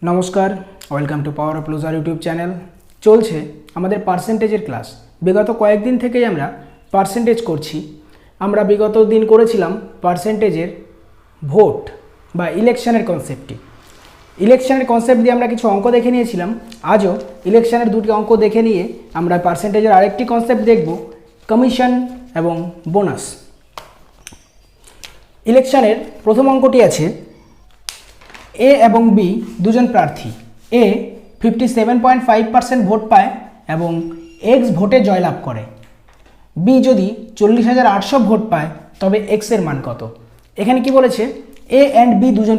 নমস্কার, welcome to power of loser YouTube channel. চলছে আমাদের পার্সেন্টেজের ক্লাস। বিগত কয়েকদিন থেকেই আমরা পার্সেন্টেজ করছি। আমরা বিগত দিন করেছিলাম পার্সেন্টেজের ভোট বা ইলেকশনের কনসেপ্টটি। ইলেকশনের কনসেপ্ট দিয়ে আমরা কিছু অঙ্ক দেখে নিয়েছিলাম। আজও ইলেকশনের দুটি অঙ্ক দেখে নিয়ে আমরা পার্সেন্টেজের আরেকটি কনসেপ্ট দেখব, কমিশন এবং বোনাস। ইলেকশনের প্রথম অঙ্কটি আছে, এ এবং বি দুজন প্রার্থী। এ 57.5% ভোট পায় এবং এক্স ভোটে জয়লাভ করে। বি যদি 40,800 ভোট পায় তবে এক্সের মান কত? এখানে কি বলেছে, এ অ্যান্ড বি দুজন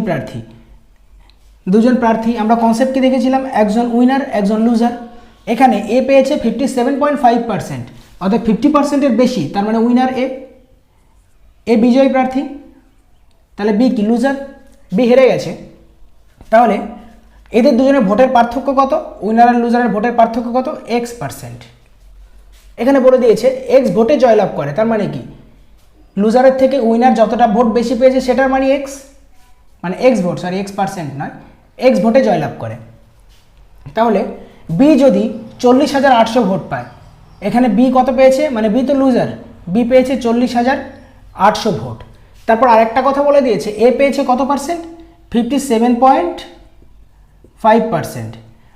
প্রার্থী। আমরা কনসেপ্ট কি দেখেছিলাম, একজন উইনার একজন লুজার। এখানে এ পেয়েছে 57.5%, অর্থাৎ 50%-এর বেশি, তার মানে উইনার এ বিজয়ী প্রার্থী। তাহলে বি কি লুজার, বি হেরে গেছে। তাহলে এদের দুজনের ভোটের পার্থক্য কত? উইনার আর লুজারের ভোটের পার্থক্য কত? X%। এখানে বলে দিয়েছে এক্স ভোটে জয়লাভ করে, তার মানে কি লুজারের থেকে উইনার যতটা ভোট বেশি পেয়েছে সেটার মানে এক্স, মানে এক্স ভোট, সরি X% নয়, এক্স ভোটে জয়লাভ করে। তাহলে বি যদি 40,800 ভোট পায়, এখানে বি কত পেয়েছে, মানে বি তো লুজার, বি পেয়েছে 40,800 ভোট। তারপর আরেকটা কথা বলে দিয়েছে, এ পেয়েছে কত পার্সেন্ট? 57.5%।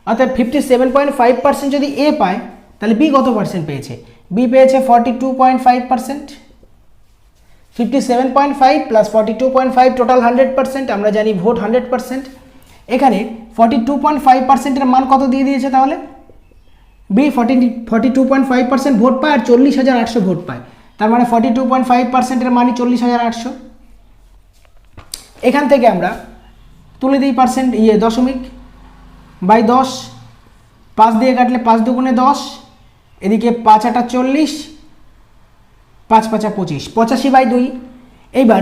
অর্থাৎ 57.5% যদি এ পায় তাহলে বি কত পার্সেন্ট পেয়েছে? বি পেয়েছে 42.5%। 57.5 প্লাস 42.5 টোটাল 100%। আমরা জানি ভোট 100%। এখানে 42.5%-এর মান কত দিয়ে দিয়েছে? তাহলে বি 42.5% ভোট পায় আর 40,800 ভোট পায়, তার মানে 42.5%-এর মানই 40,800। এখান থেকে আমরা তুলে দিই পার্সেন্ট, দশমিক বাই 10, 5 দিয়ে কাটলে 5 দুগুণে 10, এদিকে 5 আটা 40, 5 পাঁচা 25, 85/2। এইবার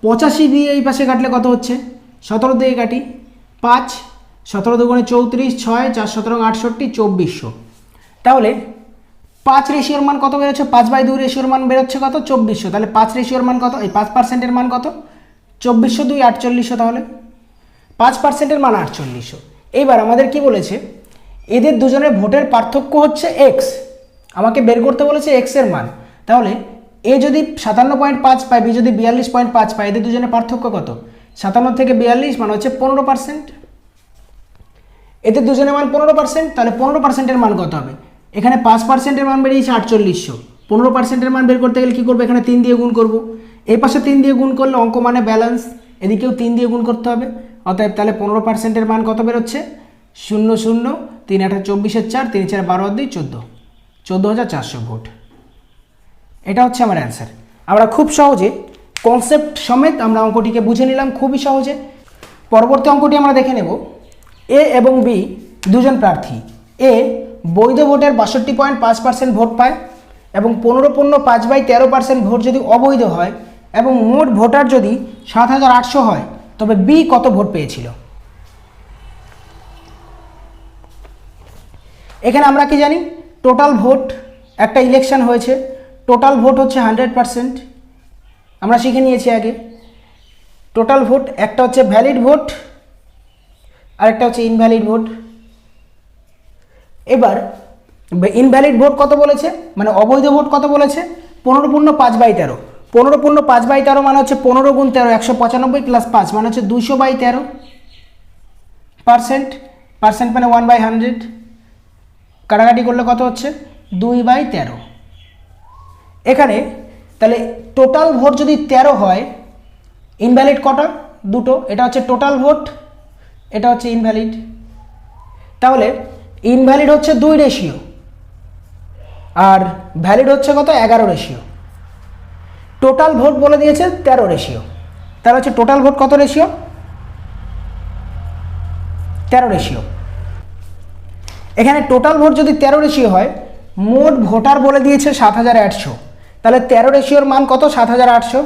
85 দিয়ে এই পাশে কাটলে কত হচ্ছে? 17 দিয়ে কাটি, 5, 17 দুগুণে 34, 6, 4 17 68, 2400। তাহলে 5 রেশিওর মান কত বেরোচ্ছে? 5/2 রেশিওর মান বেরোচ্ছে কত? 2400। তাহলে 5 রেশিওর মান কত? এই 5%-এর মান কত? 2400 2 4800। তাহলে 5%-এর মান 4800। এইবার আমাদের কি বলেছে, এদের দুজনের ভোটের পার্থক্য হচ্ছে এক্স। আমাকে বের করতে বলেছে এক্সের মান। তাহলে এ যদি 57.5 পায়, বি যদি 42.5 পায়, এদের দুজনের পার্থক্য কত? 57 থেকে 42 মানে হচ্ছে 15%। এদের দুজনের মান 15%, তাহলে 15%-এর মান কত হবে? এখানে 5%-এর মান বেরিয়েছে 4800। 15%-এর মান বের করতে গেলে কী করবো? এখানে 3 দিয়ে গুণ করব। এই পাশে 3 দিয়ে গুণ করলে অঙ্ক মানে ব্যালেন্স, এদিকেও 3 দিয়ে গুণ করতে হবে। অতএব তাহলে 15%-এর মান কত বেরোচ্ছে? 0 0 3 8 24 4 3 4 12 2 14, 14,400 ভোট। এটা হচ্ছে আমার অ্যান্সার। আমরা খুব সহজে কনসেপ্ট সমেত আমরা অঙ্কটিকে বুঝে নিলাম, খুবই সহজে। পরবর্তী অঙ্কটি আমরা দেখে নেব। এ এবং বি দুজন প্রার্থী। এ বৈধ ভোটের 62.5% ভোট পায় এবং 15.5/13% ভোট যদি অবৈধ হয় এবং মোট ভোটার যদি 7,800 হয়, তবে বি কত ভোট পেয়েছিল? এখানে আমরা কি জানি, টোটাল ভোট, একটা ইলেকশন হয়েছে, টোটাল ভোট হচ্ছে 100%। আমরা শিখে নিয়েছি আগে। টোটাল ভোট একটা হচ্ছে ভ্যালিড ভোট আর একটা হচ্ছে ইনভ্যালিড ভোট। এবার ইনভ্যালিড ভোট কত বলেছে, মানে অবৈধ ভোট কত বলেছে? 15.5/13। 15.5/13 মানে হচ্ছে 15 গুণ 13, 195 প্লাস 5 মানে হচ্ছে 200/13%। পার্সেন্ট মানে 1/100। কাটাকাটি করলে কত হচ্ছে? 2/13। এখানে তাহলে টোটাল ভোট যদি 13 হয়, ইনভ্যালিড কটা? দুটো। এটা হচ্ছে টোটাল ভোট, এটা হচ্ছে ইনভ্যালিড। তাহলে ইনভ্যালিড হচ্ছে 2 রেশিও আর ভ্যালিড হচ্ছে কত? 11 রেশিও। টোটাল ভোট বলে দিয়েছে 13 রেশিও। তাহলে হচ্ছে টোটাল ভোট কত রেশিও? 13 রেশিও। এখানে টোটাল ভোট যদি 13 রেশিও হয়, মোট ভোটার বলে দিয়েছে 7,800। তাহলে 13 রেশিওর মান কত? 7,800।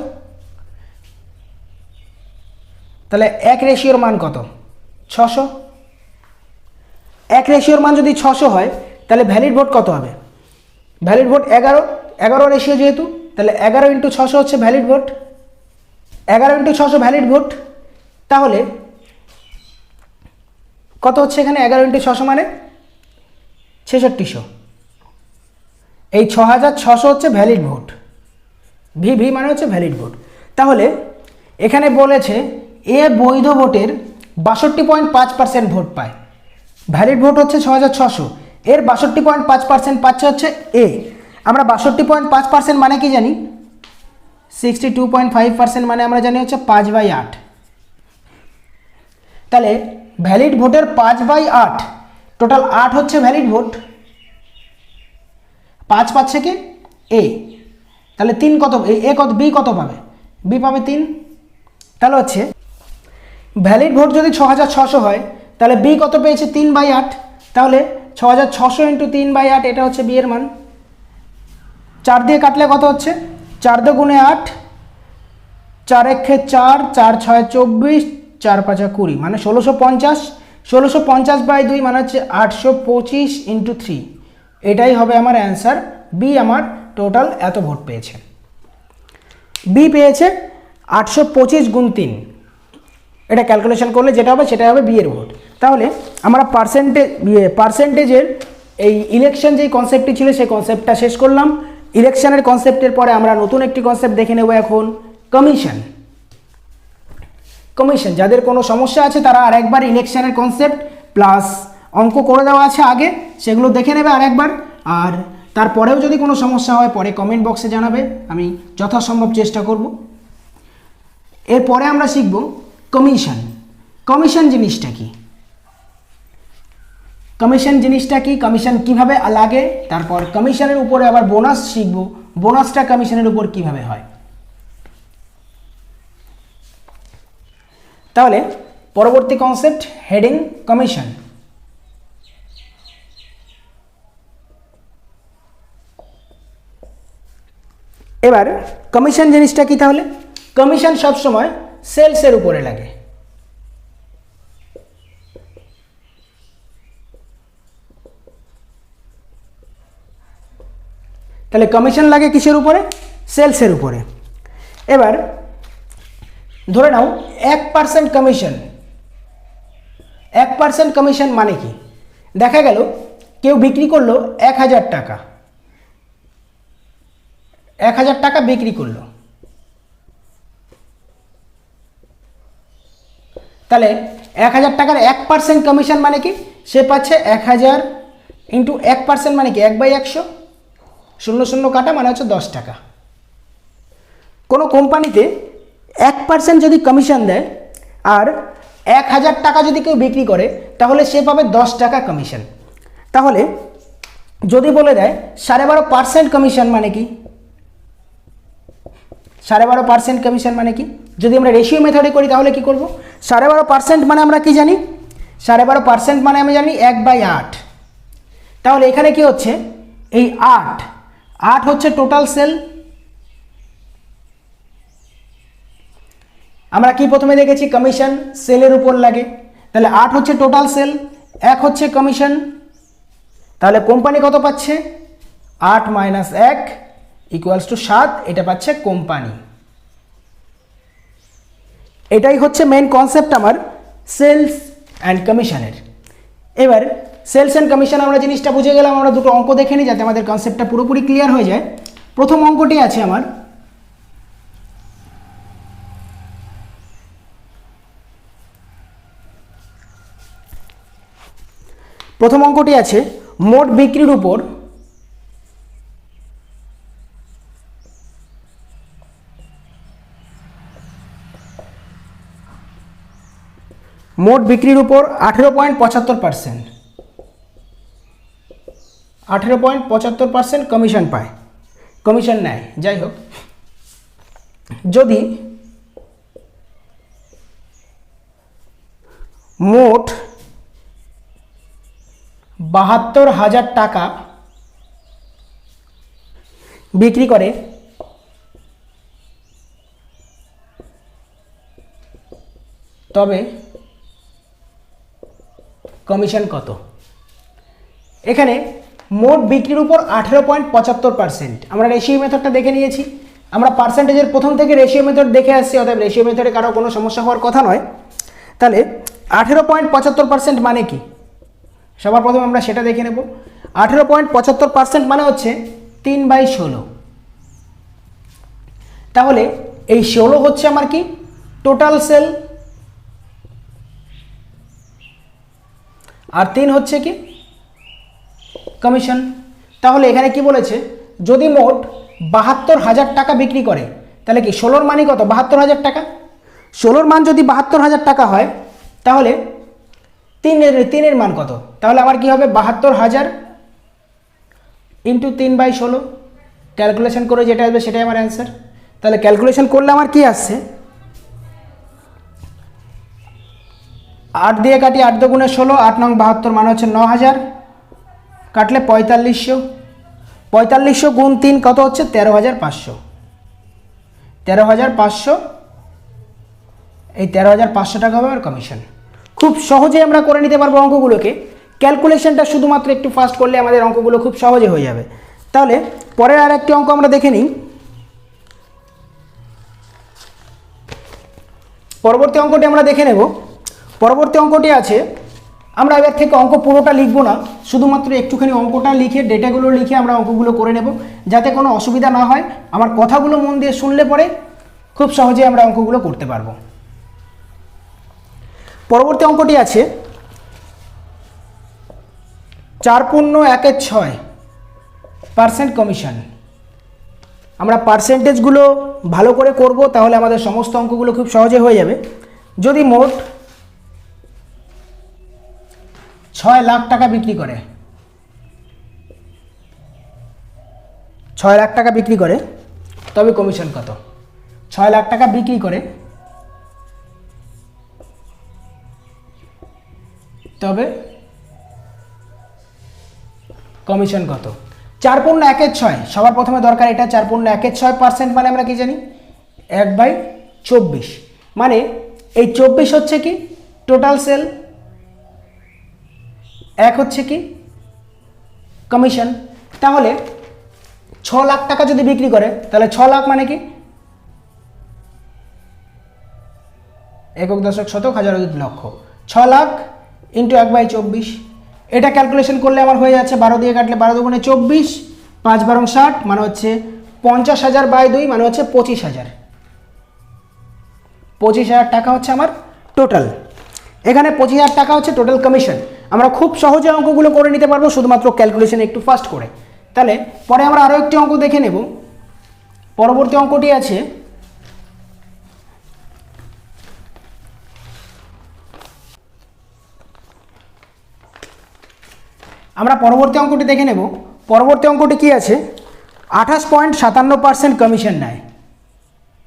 তাহলে 1 রেশিওর মান কত? 600। 1 রেশিওর মান যদি 600 হয়, তাহলে ভ্যালিড ভোট কত হবে? ভ্যালিড ভোট 11 রেশিও যেহেতু, তাহলে 11 × 600 হচ্ছে ভ্যালিড ভোট। 11 × 600 valid vote. তাহলে কত হচ্ছে এখানে 11 ইন্টু 600 মানে 6600। এই 6600 হচ্ছে ভ্যালিড ভোট, ভি মানে হচ্ছে ভ্যালিড ভোট। তাহলে এখানে বলেছে এ বৈধ ভোটের 62.5% ভোট পায়, ভ্যালিড ভোট হচ্ছে 6600, এর 62.5% পাচ্ছে হচ্ছে এ। আমরা 62.5% মানে কি জানি, 62.5% মানে আমরা জানি হচ্ছে 5/8। তাহলে ভ্যালিড ভোটের 5/8, টোটাল 8 হচ্ছে ভ্যালিড ভোট, 5 পাচ্ছে কি এ। তাহলে 3 কত, এ কত, বি কত পাবে, বি পাবে 3। তাহলে হচ্ছে ভ্যালিড ভোট যদি 6600 হয় তাহলে বি কত পেয়েছে 3/8। তাহলে 6600 ইন্টু 3/8 এটা হচ্ছে বি এর মান। 4 দিয়ে কাটলে কত হচ্ছে, 4 2 গুণে 8, 4 1 4, 4 6 24, 4 5 20 মানে 1650। 1650/2 মানে হচ্ছে 825 ইন্টু 3, এটাই হবে আমার অ্যান্সার। বি আমার টোটাল এত ভোট পেয়েছে, বি পেয়েছে 825 গুণ 3। এটা ক্যালকুলেশন করলে যেটা হবে সেটা হবে বি এর ভোট। তাহলে আমরা পার্সেন্টেজের এই ইলেকশন যেই কনসেপ্টটি ছিল সেই কনসেপ্টটা শেষ করলাম। ইলেকশনের কনসেপ্টের পরে আমরা নতুন একটি কনসেপ্ট দেখে নেব এখন, কমিশন। কমিশন, যাদের কোনো সমস্যা আছে তারা আরেকবার ইলেকশনের কনসেপ্ট প্লাস অঙ্ক করে দেওয়া আছে আগে, সেগুলো দেখে নেবে আরেকবার। আর তারপরেও যদি কোনো সমস্যা হয় পরে কমেন্ট বক্সে জানাবে, আমি যথাসম্ভব চেষ্টা করব। এরপরে আমরা শিখব কমিশন। কমিশন জিনিসটা কি, কমিশন জিনিসটা কি, কমিশন কিভাবে লাগে, তারপর কমিশনের উপরে আবার বোনাস শিখব, বোনাসটা কমিশনের উপর কিভাবে হয়। তাহলে পরবর্তী কনসেপ্ট, হেডিং কমিশন। এবার কমিশন জিনিসটা কি, তাহলে কমিশন সবসময় সেলসের উপরে লাগে। তাহলে কমিশন লাগে কিসের উপরে, সেলসের উপরে। এবার ধরে নাও 1% কমিশন। 1% কমিশন মানে কি, দেখা গেল কেউ বিক্রি করলো 1000 টাকা, 1000 টাকা বিক্রি করলো, তাহলে 1000 টাকার 1% কমিশন মানে কি, সে পাচ্ছে 1000 ইন্টু 1% মানে কি 1/100, 0 0 কাটা মানে হচ্ছে 10 টাকা। কোনো কোম্পানিতে 1% যদি কমিশন দেয় আর 1000 টাকা যদি কেউ বিক্রি করে তাহলে সে পাবে 10 টাকা কমিশন। তাহলে যদি বলে দেয় 12.5% কমিশন মানে কি, 12.5% কমিশন মানে কি, যদি আমরা রেশিও মেথডে করি তাহলে কি করব, 12.5% মানে আমরা কি জানি, 12.5% মানে আমি জানি 1/8। তাহলে এখানে কি হচ্ছে, এই 8 হচ্ছে টোটাল সেল। আমরা কি প্রথমে দেখেছি, কমিশন সেলের উপর লাগে, তাহলে 8 হচ্ছে টোটাল সেল, 1 হচ্ছে কমিশন। তাহলে কোম্পানি কত পাচ্ছে, 8 - 1 = 7, এটা পাচ্ছে কোম্পানি। এটাই হচ্ছে মেইন কনসেপ্ট আমার সেলস অ্যান্ড কমিশনের। এবার সেলস অ্যান্ড কমিশন আমরা জিনিসটা বুঝে গেলাম, আমরা দুটো অঙ্ক দেখে নিই যাতে আমাদের কনসেপ্টটা পুরোপুরি ক্লিয়ার হয়ে যায়। প্রথম অঙ্কটি আছে আমার, প্রথম অঙ্কটি আছে মোট বিক্রির উপর মোট বিক্রির উপর 18.75%, 18.75% কমিশন পায়, কমিশন নেয়। যাই হোক, যদি মোট 72,000 টাকা বিক্রি করে তবে কমিশন কত। এখানে মোট বিক্রির উপর 18.75%, আমরা রেশিও মেথডটা দেখে নিয়েছি, আমরা পার্সেন্টেজের প্রথম থেকে রেশিও মেথড দেখে আসছি, অতএব রেশিও মেথডে কারো কোনো সমস্যা হওয়ার কথা নয়। তাহলে 18.75% মানে কি? সবার প্রথমে আমরা সেটা দেখে নেব। 18.75% মানে হচ্ছে 3/16। তাহলে এই 16 হচ্ছে আমার কি টোটাল সেল, আর 3 হচ্ছে কি কমিশন। তাহলে এখানে কি বলেছে, যদি মোট 72,000 টাকা বিক্রি করে, তাহলে কি 16-র মানই কত? 72,000 টাকা। 16-র মান যদি 72,000 টাকা হয়, তাহলে তিনের মান কত? তাহলে আমার কি হবে 72,000 ইন্টু 3/16। ক্যালকুলেশন করে যেটা আসবে সেটাই আমার অ্যান্সার। তাহলে ক্যালকুলেশন করলে আমার কি আসছে, 8 দিয়ে কাটি, 8 দুগুণে 16, 8 নং 72 মানে হচ্ছে 9,000, কাটলে 4500। 4500 গুণ 3 কত হচ্ছে? 13,500। 13,500, এই 13,500 টাকা হবে আমার কমিশন। খুব সহজে আমরা করে নিতে পারবো অঙ্কগুলোকে। ক্যালকুলেশনটা শুধুমাত্র একটু ফাস্ট করলে আমাদের অঙ্কগুলো খুব সহজে হয়ে যাবে। তাহলে পরের আর একটি অঙ্ক আমরা দেখে নিই। পরবর্তী অঙ্কটি আমরা দেখে নেব। পরবর্তী অঙ্কটি আছে, আমরা এবার থেকে অঙ্ক পুরোটা লিখবো না, শুধুমাত্র একটুখানি অঙ্কটা লিখে ডেটাগুলো লিখে আমরা অঙ্কগুলো করে নেব, যাতে কোনো অসুবিধা না হয়। আমার কথাগুলো মন দিয়ে শুনলে পরে খুব সহজে আমরা অঙ্কগুলো করতে পারবো। পরবর্তী অঙ্কটি আছে 4.16% কমিশন। আমরা পার্সেন্টেজগুলো ভালো করে করব, তাহলে আমাদের সমস্ত অঙ্কগুলো খুব সহজে হয়ে যাবে। যদি মোট 6 লাখ টাকা বিক্রি করে, 6 লাখ টাকা বিক্রি করে, তবে কমিশন কত? 6 লাখ টাকা বিক্রি করে তবে কমিশন কত? 4.16, সবার প্রথমে দরকার এটা। 4.16% মানে আমরা কি জানি? 1/24। মানে এই 24 হচ্ছে কি টোটাল সেল, 1 হচ্ছে কি কমিশন। তাহলে 6 লাখ টাকা যদি বিক্রি করে, তাহলে 6 লাখ মানে কি একক দশক শতক হাজার অযুত লক্ষ। 6 লাখ ইন্টু 1/24, এটা ক্যালকুলেশন করলে আমার হয়ে যাচ্ছে 12 দিয়ে কাটলে 12 দুগুণে 24, 5 12 60 মানে হচ্ছে 50,000 বাই 2 মানে হচ্ছে 25,000। 25,000 টাকা হচ্ছে আমার টোটাল। এখানে 25,000 টাকা হচ্ছে টোটাল কমিশন। আমরা খুব সহজে অঙ্কগুলো করে নিতে পারবো, শুধুমাত্র ক্যালকুলেশন একটু ফাস্ট করে। তাহলে পরে আমরা আরও একটি অঙ্ক দেখে নেব। পরবর্তী অঙ্কটি আছে আমরা পরবর্তী অঙ্কটি দেখে নেব। পরবর্তী অঙ্কটি কি আছে, 28.57% কমিশন নেয়।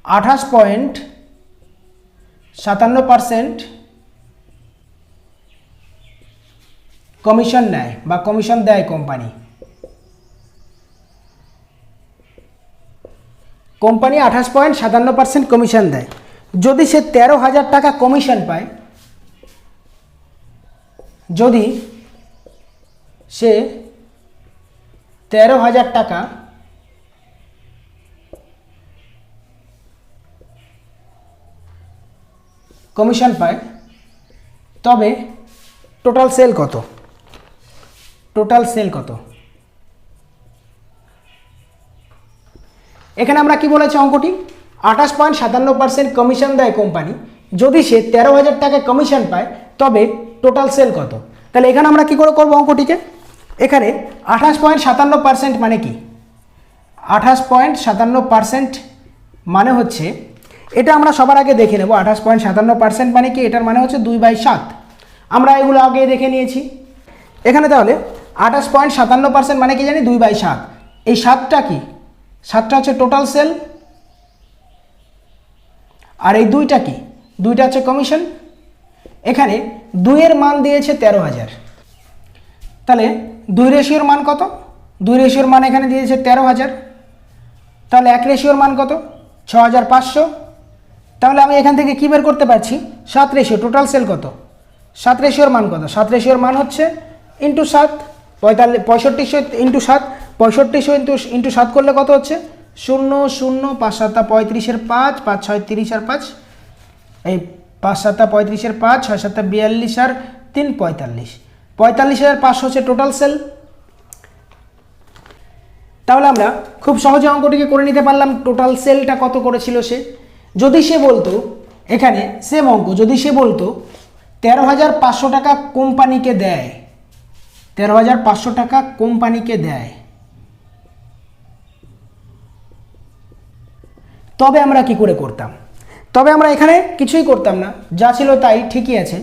28.57% কমিশন নেয় বা কমিশন দেয় কোম্পানি। কোম্পানি 28.57% কমিশন দেয়। যদি সে 13,000 টাকা কমিশন পায়, যদি সে 13,000 টাকা কমিশন পায়, তবে টোটাল সেল কত? টোটাল সেল কত? এখানে আমরা কি বলেছি অঙ্কটি, 28.57% কমিশন দেয় কোম্পানি, যদি সে 13,000 টাকা কমিশন পায়, তবে টোটাল সেল কত? তাহলে এখানে আমরা কি করে করবো অঙ্কটিকে? এখানে 28.57% মানে কি? 28.57% মানে হচ্ছে, এটা আমরা সবার আগে দেখে নেব। 28.57% মানে কি? এটার মানে হচ্ছে 2/7। আমরা এগুলো আগে দেখে নিয়েছি। এখানে তাহলে 28.57% মানে কি জানি? 2/7। এই 7টা কি? 7টা হচ্ছে টোটাল সেল, আর এই 2টা কি? 2টা হচ্ছে কমিশন। এখানে 2-এর মান দিয়েছে 13,000, তাহলে 2 রেশিওর মান কত? 2 রেশিওর মান এখানে দিয়েছে 13,000, তাহলে 1 রেশিওর মান কত? 6,500। তাহলে আমি এখান থেকে কি বের করতে পারছি? 7 রেশিও, টোটাল সেল কত? 7 রেশিওর মান কত? 7 রেশিওর মান হচ্ছে ইন্টু 7, 6500 ইন্টু 7, 6500 ইন্টু 7 করলে কত হচ্ছে? 0 0 5 7 35-এর 5, 5 6 30 আর 5 এই 5 7 35-এর 5, 6 7 42 আর 3 45, 45,500 হচ্ছে টোটাল সেল। তাহলে আমরা খুব সহজে অঙ্কটিকে করে নিতে পারলাম টোটাল সেলটা কত করেছিল সে। যদি সে বলতো এখানে সেম অঙ্ক, যদি সে বলতো 13,500 টাকা কোম্পানিকে দেয়, 13,500 টাকা কোম্পানিকে দেয়, তবে আমরা কি করে করতাম? তবে আমরা এখানে কিছুই করতাম না, যা ছিল তাই ঠিকই আছে।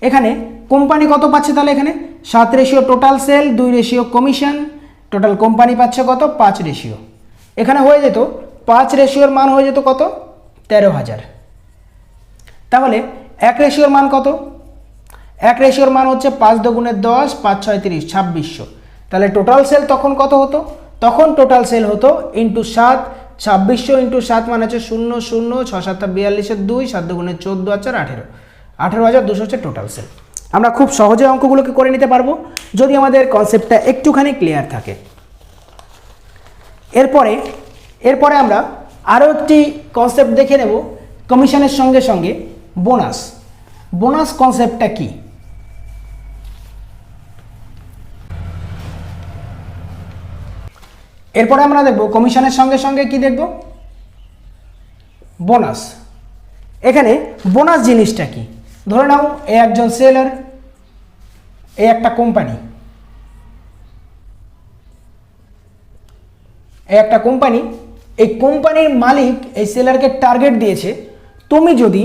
এখানে কোম্পানি কত পাচ্ছে? তাহলে এখানে 7 ratio total sell, 2 ratio commission, total company পাচ্ছে কত? 5 রেশিও। এখানে হয়ে যেত 5 রেশিওর মান হয়ে যেত কত? 13,000। তাহলে 1 রেশিওর মান কত? 1 রেশিওর মান হচ্ছে 5 দুগুণে 10, 5 6 30, 2600। তাহলে টোটাল সেল তখন কত হতো? তখন টোটাল সেল হতো ইন্টু 7, 2600 ইন্টু 7 মানে হচ্ছে 0 0, 6 7 42-এর 2, 7 দুগুণে 14 আর 18, 18,200 হচ্ছে টোটাল সেল। আমরা খুব সহজে অঙ্কগুলোকে করে নিতে পারবো যদি আমাদের কনসেপ্টটা একটুখানি ক্লিয়ার থাকে। এরপরে আমরা আরও একটি কনসেপ্ট দেখে নেব কমিশনের সঙ্গে সঙ্গে বোনাস। বোনাস কনসেপ্টটা কি? এরপরে আমরা দেখব কমিশনের সঙ্গে সঙ্গে কি দেখব? বোনাস। এখানে বোনাস জিনিসটা কি? ধরে নাও এ একজন সেলার, এ একটা কোম্পানি, এই কোম্পানির মালিক এই সেলারকে টার্গেট দিয়েছে, তুমি যদি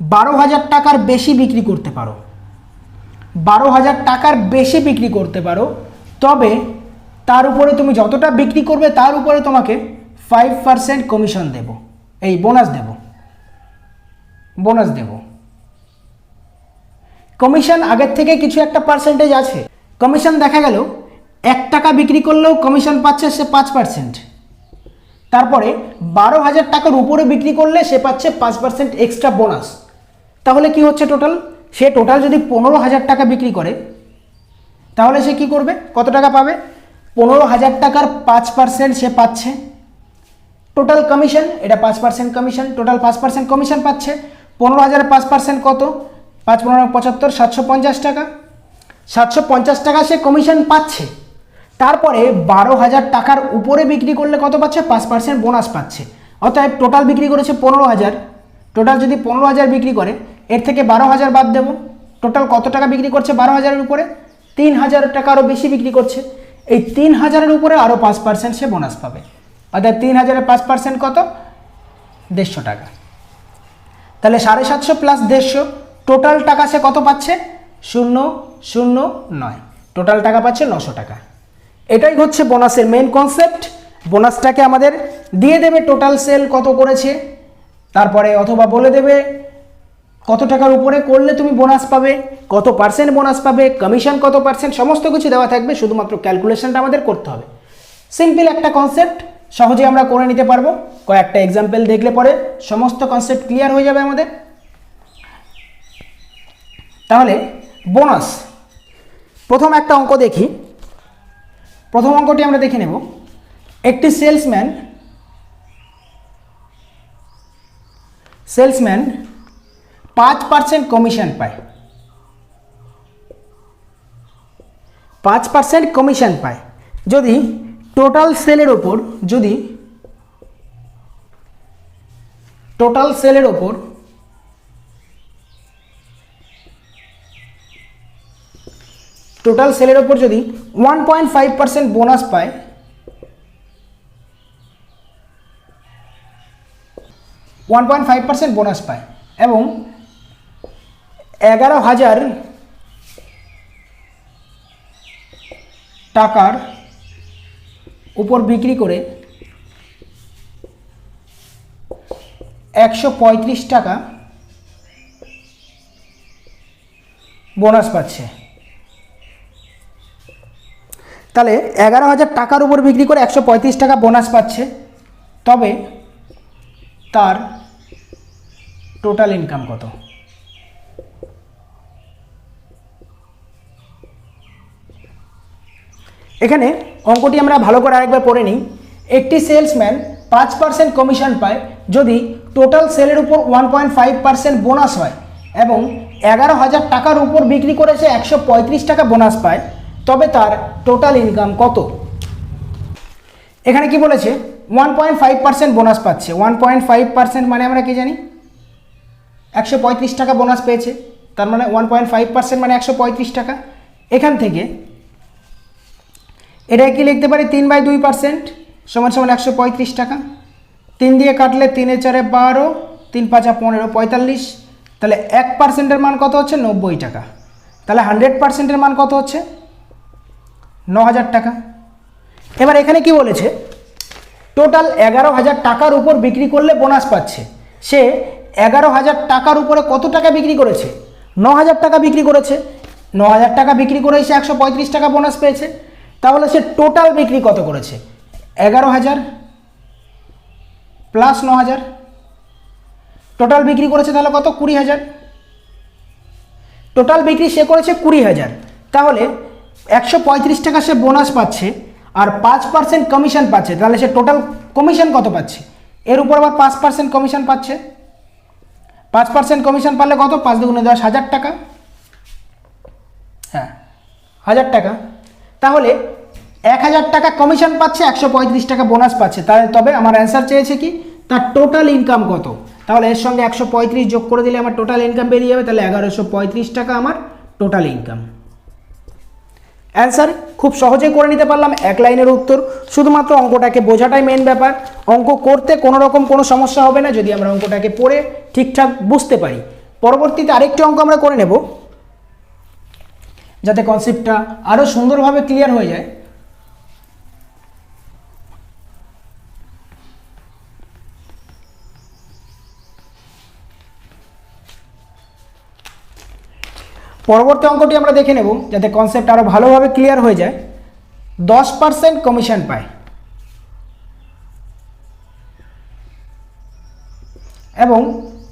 12,000 টাকার বেশি বিক্রি করতে পারো, 12,000 টাকার বেশি বিক্রি করতে পারো, তবে তার উপরে তুমি যতটা বিক্রি করবে তার উপরে তোমাকে 5% কমিশন দেব, এই বোনাস দেব। কমিশন আগের থেকে কিছু একটা পার্সেন্টেজ আছে। কমিশন দেখা গেল 1 টাকা বিক্রি করলেও কমিশন পাচ্ছে সে 5%। তারপরে 12,000 টাকার উপরে বিক্রি করলে সে পাচ্ছে 5% এক্সট্রা বোনাস। তাহলে কি হচ্ছে টোটাল? সে টোটাল যদি 15,000 টাকা বিক্রি করে তাহলে সে কি করবে? কত টাকা পাবে? 15,000 টাকার 5% সে পাচ্ছে। টোটাল কমিশন, এটা 5% কমিশন, টোটাল 5% কমিশন পাচ্ছে। 15,000-এর 5% কত? 5 15 75, 750 টাকা। 750 টাকা সে কমিশন পাচ্ছে। তারপরে 12,000 টাকার উপরে বিক্রি করলে কত পাচ্ছে? 5% বোনাস পাচ্ছে। অতএব টোটাল বিক্রি করেছে 15,000, টোটাল যদি 15,000 বিক্রি করে এর থেকে 12,000 বাদ দেব, টোটাল কত টাকা বিক্রি করছে? 12,000-এর উপরে 3,000 টাকা আরও বেশি বিক্রি করছে। এই 3,000-এর উপরে আরও 5% সে বোনাস পাবে। অর্থাৎ 3,000-এর 5% কত? 150 টাকা। তাহলে 750 প্লাস 150, টোটাল টাকা সে কত পাচ্ছে? 009, টোটাল টাকা পাচ্ছে 900 টাকা। এটাই হচ্ছে বোনাসের মেইন কনসেপ্ট। বোনাসটাকে আমাদের দিয়ে দেবে টোটাল সেল কত করেছে, তারপরে অথবা বলে দেবে কত টাকার উপরে করলে তুমি বোনাস পাবে, কত পার্সেন্ট বোনাস পাবে, কমিশন কত পার্সেন্ট, সমস্ত কিছু দেওয়া থাকবে। শুধুমাত্র ক্যালকুলেশনটা আমাদের করতে হবে। সিম্পল একটা কনসেপ্ট, সহজে আমরা করে নিতে পারবো। কয়েকটা এক্সাম্পল দেখলে পরে সমস্ত কনসেপ্ট ক্লিয়ার হয়ে যাবে আমাদের। তাহলে বোনাস, প্রথম একটা অঙ্ক দেখি। প্রথম অঙ্কটি আমরা দেখে নেব। একটি সেলসম্যান 5% কমিশন পায়, 5% কমিশন পায় যদি টোটাল সেলের ওপর 1.5% বোনাস পায়, 1.5% বোনাস পায় এবং 11,000 টাকার উপর বিক্রি করে 135 টাকা বোনাস পাচ্ছে। তাহলে 11,000 টাকার উপর বিক্রি করে 135 টাকা বোনাস পাচ্ছে, তবে তার টোটাল ইনকাম কত? এখানে অঙ্কটি আমরা ভালো করে আরেকবার পড়ে নিই। একটি সেলসম্যান 5% কমিশন পায় যদি টোটাল সেলের উপর 1.5% বোনাস হয় এবং 11,000 টাকার উপর বিক্রি করে সে 135 টাকা বোনাস পায়, তবে তার টোটাল ইনকাম কত? এখানে কি বলেছে 1.5% বোনাস পাচ্ছে। 1.5% মানে আমরা কি জানি 135 টাকা বোনাস পেয়েছে, তার মানে 1.5% মানে 135 টাকা। এখান থেকে এটা কি লিখতে পারি 3/2% সমান সমান 135 টাকা। 3 দিয়ে কাটলে 3 এ 4 12, 3 5 15, 45। তাহলে 1%-এর মান কত হচ্ছে 90 টাকা। তাহলে 100%-এর মান কত হচ্ছে 9,000 টাকা। এবার এখানে কি বলেছে টোটাল 11,000 টাকার উপর বিক্রি করলে বোনাস পাচ্ছে। সে 11,000 টাকার উপরে কত টাকা বিক্রি করেছে? 9,000 টাকা বিক্রি করেছে। 9,000 টাকা বিক্রি করে সে 135 টাকা বোনাস পেয়েছে। তাহলে সে টোটাল বিক্রি কত করেছে? 11,000 প্লাস 9,000, টোটাল বিক্রি করেছে তাহলে কত? 20,000। টোটাল বিক্রি সে করেছে 20,000। তাহলে 135 টাকা সে বোনাস পাচ্ছে আর 5% কমিশন পাচ্ছে। তাহলে সে টোটাল কমিশন কত পাচ্ছে? এর উপর আবার 5% কমিশন পাচ্ছে। 5% কমিশন পারলে কত? 5 দুগুণে 10, 1,000 টাকা। হ্যাঁ, 1,000 টাকা। তাহলে 1,000 টাকা কমিশন পাচ্ছে, 135 টাকা বোনাস পাচ্ছে। তাহলে তবে আমার অ্যান্সার চেয়েছে কি তার টোটাল ইনকাম কত। তাহলে এর সঙ্গে 135 যোগ করে দিলে আমার টোটাল ইনকাম বেরিয়ে যাবে। তাহলে 1,135 টাকা আমার টোটাল ইনকাম। অ্যান্সার খুব সহজেই করে নিতে পারলাম, এক লাইনের উত্তর। শুধুমাত্র অঙ্কটাকে বোঝাটাই মেন ব্যাপার। অঙ্ক করতে কোনো রকম কোনো সমস্যা হবে না যদি আমরা অঙ্কটাকে পড়ে ঠিকঠাক বুঝতে পারি। পরবর্তীতে আরেকটি অঙ্ক আমরা করে নেব যাতে কনসেপ্টটা আরও সুন্দরভাবে ক্লিয়ার হয়ে যায়। পরবর্তী অঙ্কটি আমরা দেখে নেব যাতে কনসেপ্ট আরও ভালোভাবে ক্লিয়ার হয়ে যায়। 10% কমিশন পায় এবং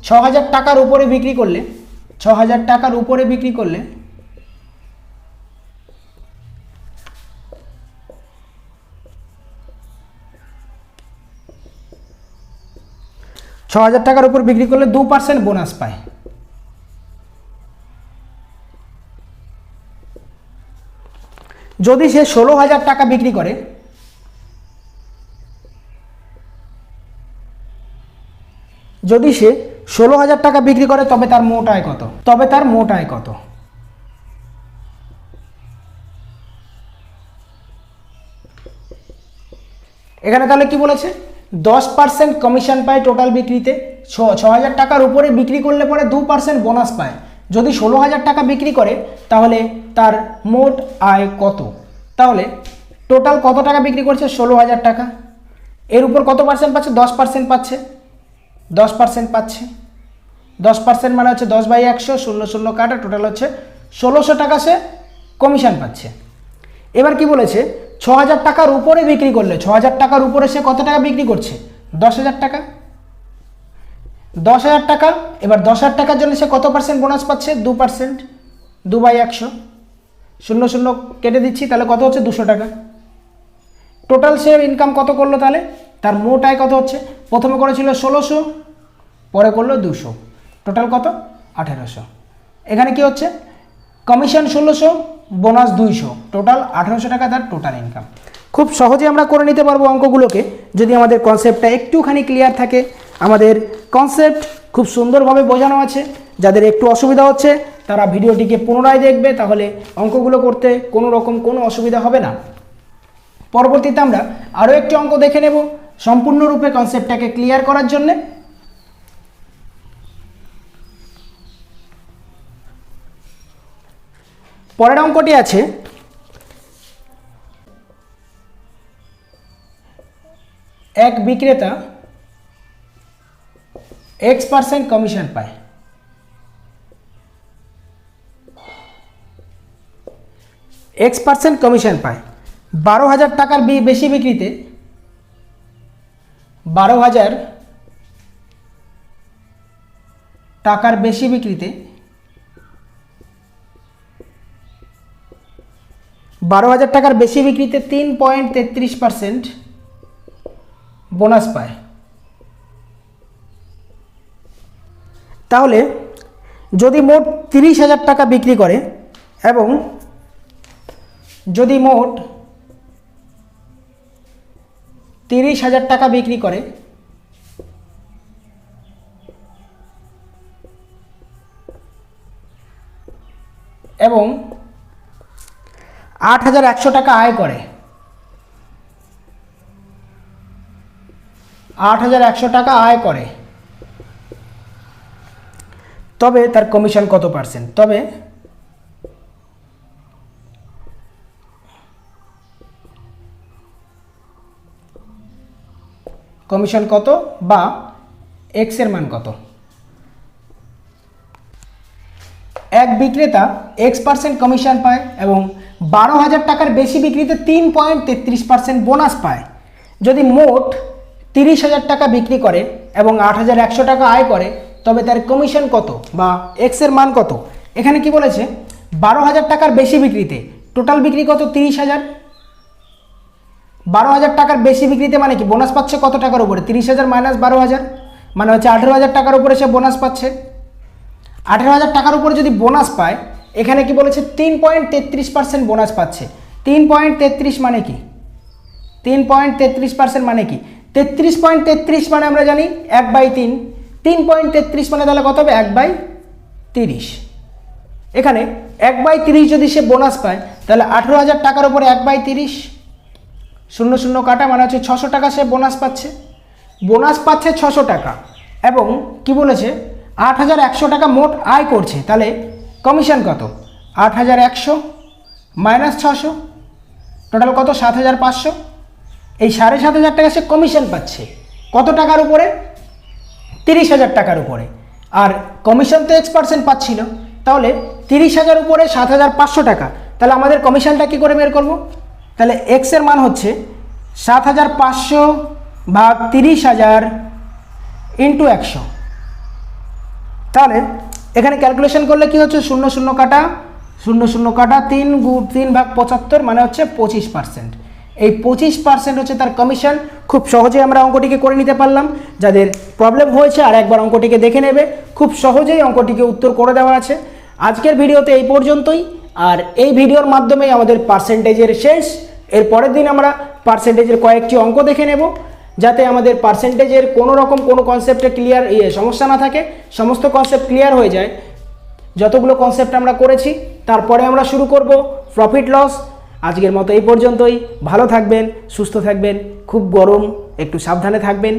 6,000 টাকার উপরে বিক্রি করলে 6,000 টাকার উপরে বিক্রি করলে 6,000 টাকার উপর বিক্রি করলে 2% বোনাস পায়। যদি সে 16,000 টাকা বিক্রি করে, যদি সে 16,000 টাকা বিক্রি করে তবে তার মোট আয় কত? তবে তার মোট আয় কত? এখানে তাহলে কি বলেছে 10% কমিশন পায় টোটাল বিক্রিতে। 6,000 টাকার উপরে বিক্রি করলে পরে 2% বোনাস পায়। যদি 16,000 টাকা বিক্রি করে তাহলে তার মোট আয় কত? তাহলে টোটাল কত টাকা বিক্রি করছে? 16,000 টাকা। এর উপর কত পার্সেন্ট পাচ্ছে? 10% পাচ্ছে। 10% পাচ্ছে। 10% মানে হচ্ছে 10/100, 0 0 কাটা, টোটাল হচ্ছে 1,600 টাকা সে কমিশন পাচ্ছে। এবার কি বলেছে 6,000 টাকার উপরে বিক্রি করলে, 6,000 টাকার উপরে সে কত টাকা বিক্রি করছে? 10,000 টাকা। 10,000 টাকা। এবার 10,000 টাকার জন্য সে কত পার্সেন্ট বোনাস পাচ্ছে? 2%। 2/100, 0 0 কেটে দিচ্ছি, তাহলে কত হচ্ছে? 200 টাকা। টোটাল সে ইনকাম কত করলো? তাহলে তার মোট আয় কত হচ্ছে? প্রথমে করেছিল 1,600, পরে করলো 200, টোটাল কত? 1,800। এখানে কি হচ্ছে কমিশন 1,600, বোনাস 200, টোটাল 1,800 টাকা তার টোটাল ইনকাম। খুব সহজে আমরা করে নিতে পারবো অঙ্কগুলোকে যদি আমাদের কনসেপ্টটা একটুখানি ক্লিয়ার থাকে। আমাদের কনসেপ্ট খুব সুন্দরভাবে বোঝানো আছে। যাদের একটু অসুবিধা হচ্ছে তারা ভিডিওটিকে পুনরায় দেখবে, তাহলে অঙ্কগুলো করতে কোনো রকম কোনো অসুবিধা হবে না। পরবর্তীতে আমরা আরও একটি অঙ্ক দেখে নেব সম্পূর্ণরূপে কনসেপ্টটাকে ক্লিয়ার করার জন্য। পরের অঙ্কটি আছে এক বিক্রেতা X% কমিশন পায়। X% কমিশন পায় 12,000 টাকার বেশি বিক্রিতে, 12,000 টাকার বেশি বিক্রিতে 12,000 টাকার বেশি বিক্রিতে 3.33% বোনাস পায়। তাহলে যদি মোট 30,000 টাকা বিক্রি করে এবং যদি মোট 30,000 টাকা বিক্রি করে এবং 8,100 টাকা আয় করে, 8,100 টাকা আয় করে, তবে তার কমিশন কত পার্সেন্ট? তবে কমিশন কত বা এক্স এর মান কত? এক বিক্রেতা X% কমিশন পায় এবং 12,000 টাকার বেশি বিক্রিতে 3.33% বোনাস পায়। যদি মোট 30,000 টাকা বিক্রি করে এবং 8,100 টাকা আয় করে তবে তার কমিশন কত বা এক্স এর মান কত? এখানে কি বলেছে 12,000 টাকার বেশি বিক্রিতে, টোটাল বিক্রি কত? 30,000। 12,000 টাকার বেশি বিক্রিতে মানে কি বোনাস পাচ্ছে কত টাকার উপরে? 30,000 মাইনাস 12,000 মানে হচ্ছে 18,000 টাকার উপরে সে বোনাস পাচ্ছে। 18,000 টাকার উপরে যদি বোনাস পায়, এখানে কি বলেছে 3.33% বোনাস পাচ্ছে। 3.33 মানে কি? 3.33% মানে কি? 33.33 মানে আমরা জানি 1/3। 3.33 মানে তাহলে কত হবে? 1/30। এখানে 1/30 যদি সে বোনাস পায় তাহলে 18,000 টাকার উপরে 1/30, 0 কাটা মানে হচ্ছে 600 টাকা সে বোনাস পাচ্ছে। বোনাস পাচ্ছে 600 টাকা এবং কি বলেছে 8,100 টাকা মোট আয় করছে, তাহলে কমিশন কত? 8,100 মাইনাস 600, টোটাল কত? 7,500। এই 7,500 টাকা সে কমিশন পাচ্ছে কত টাকার উপরে? 30,000 টাকার উপরে। আর কমিশন তো X% পাচ্ছিল, তাহলে 30,000 উপরে 7,500 টাকা, তাহলে আমাদের কমিশনটা কি করে বের করব? তাহলে এক্স এর মান হচ্ছে 7,500 ভাগ 30,000 ইন্টু 100। তাহলে এখানে ক্যালকুলেশন করলে কি হচ্ছে 0 কাটা 0 কাটা 3 ভাগ 75 মানে হচ্ছে 25%। এই 25% হচ্ছে তার কমিশন। খুব সহজেই আমরা অঙ্কটিকে করে নিতে পারলাম। যাদের প্রবলেম হয়েছে আর একবার অঙ্কটিকে দেখে নেবে, খুব সহজেই অঙ্কটিকে উত্তর করে দেওয়া আছে। আজকের ভিডিওতে এই পর্যন্তই, আর এই ভিডিওর মাধ্যমেই আমাদের পার্সেন্টেজের শেষ। এর পরের দিন আমরা পার্সেন্টেজের কয়েকটি অঙ্ক দেখে নেব, যাতে আমাদের পার্সেন্টেজের কোনো রকম কোনো কনসেপ্টে সমস্যা না থাকে, সমস্ত কনসেপ্ট ক্লিয়ার হয়ে যায়। যতগুলো কনসেপ্ট আমরা করেছি তারপরে আমরা শুরু করব প্রফিট লস। আজকের মতো এই পর্যন্তই। ভালো থাকবেন, সুস্থ থাকবেন, খুব গরম, একটু সাবধানে থাকবেন।